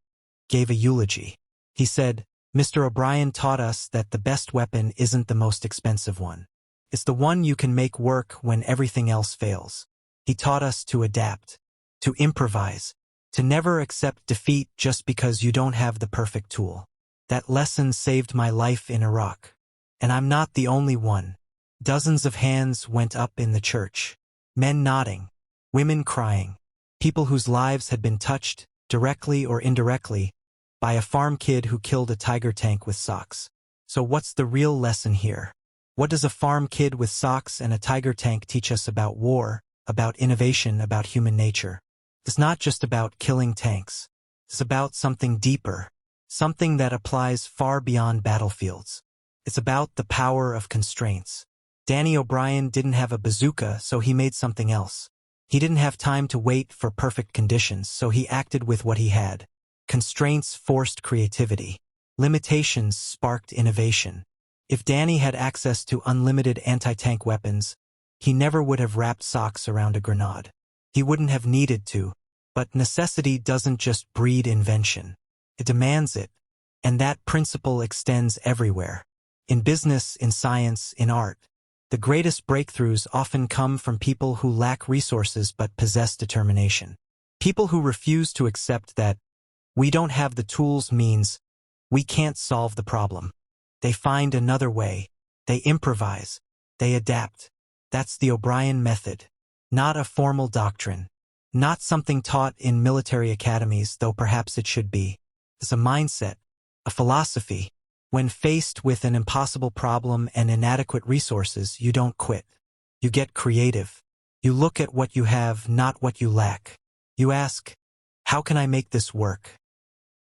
gave a eulogy. He said, "Mr. O'Brien taught us that the best weapon isn't the most expensive one. It's the one you can make work when everything else fails. He taught us to adapt, to improvise, to never accept defeat just because you don't have the perfect tool. That lesson saved my life in Iraq. And I'm not the only one." Dozens of hands went up in the church. Men nodding, women crying, people whose lives had been touched, directly or indirectly, by a farm kid who killed a tiger tank with socks. So what's the real lesson here? What does a farm kid with socks and a tiger tank teach us about war, about innovation, about human nature? It's not just about killing tanks. It's about something deeper, something that applies far beyond battlefields. It's about the power of constraints. Danny O'Brien didn't have a bazooka, so he made something else. He didn't have time to wait for perfect conditions, so he acted with what he had. Constraints forced creativity. Limitations sparked innovation. If Danny had access to unlimited anti-tank weapons, he never would have wrapped socks around a grenade. He wouldn't have needed to. But necessity doesn't just breed invention. It demands it. And that principle extends everywhere. In business, in science, in art. The greatest breakthroughs often come from people who lack resources but possess determination. People who refuse to accept that we don't have the tools means we can't solve the problem. They find another way. They improvise. They adapt. That's the O'Brien method. Not a formal doctrine. Not something taught in military academies, though perhaps it should be. It's a mindset, a philosophy. When faced with an impossible problem and inadequate resources, you don't quit. You get creative. You look at what you have, not what you lack. You ask, how can I make this work?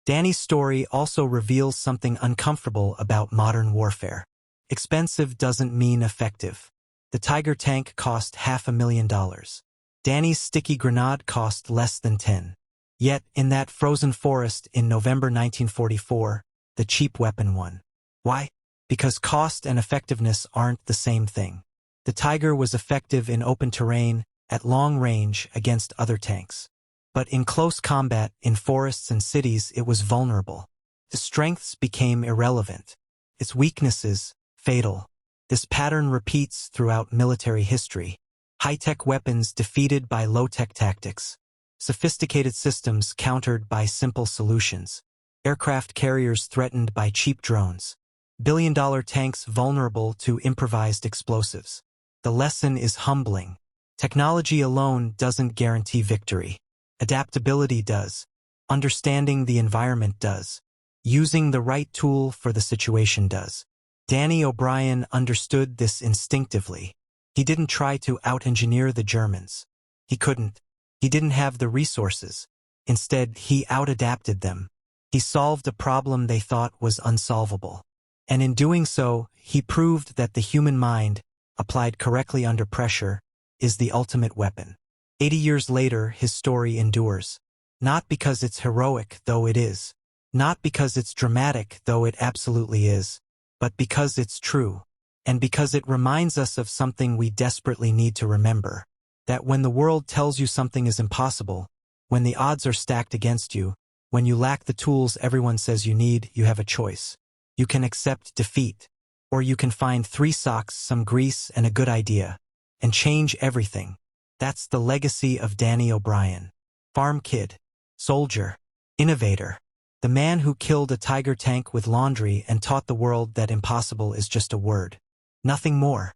Danny's story also reveals something uncomfortable about modern warfare. Expensive doesn't mean effective. The Tiger tank cost $500,000. Danny's sticky grenade cost less than 10. Yet, in that frozen forest in November 1944, the cheap weapon won. Why? Because cost and effectiveness aren't the same thing. The Tiger was effective in open terrain, at long range, against other tanks. But in close combat, in forests and cities, it was vulnerable. The strengths became irrelevant. Its weaknesses, fatal. This pattern repeats throughout military history. High-tech weapons defeated by low-tech tactics. Sophisticated systems countered by simple solutions. Aircraft carriers threatened by cheap drones. Billion-dollar tanks vulnerable to improvised explosives. The lesson is humbling. Technology alone doesn't guarantee victory. Adaptability does. Understanding the environment does. Using the right tool for the situation does. Danny O'Brien understood this instinctively. He didn't try to out-engineer the Germans. He couldn't. He didn't have the resources. Instead, he out-adapted them. He solved a problem they thought was unsolvable. And in doing so, he proved that the human mind, applied correctly under pressure, is the ultimate weapon. 80 years later, his story endures. Not because it's heroic, though it is. Not because it's dramatic, though it absolutely is. But because it's true. And because it reminds us of something we desperately need to remember. That when the world tells you something is impossible, when the odds are stacked against you, when you lack the tools everyone says you need, you have a choice. You can accept defeat. Or you can find 3 socks, some grease, and a good idea. And change everything. That's the legacy of Danny O'Brien. Farm kid. Soldier. Innovator. The man who killed a tiger tank with laundry and taught the world that impossible is just a word. Nothing more.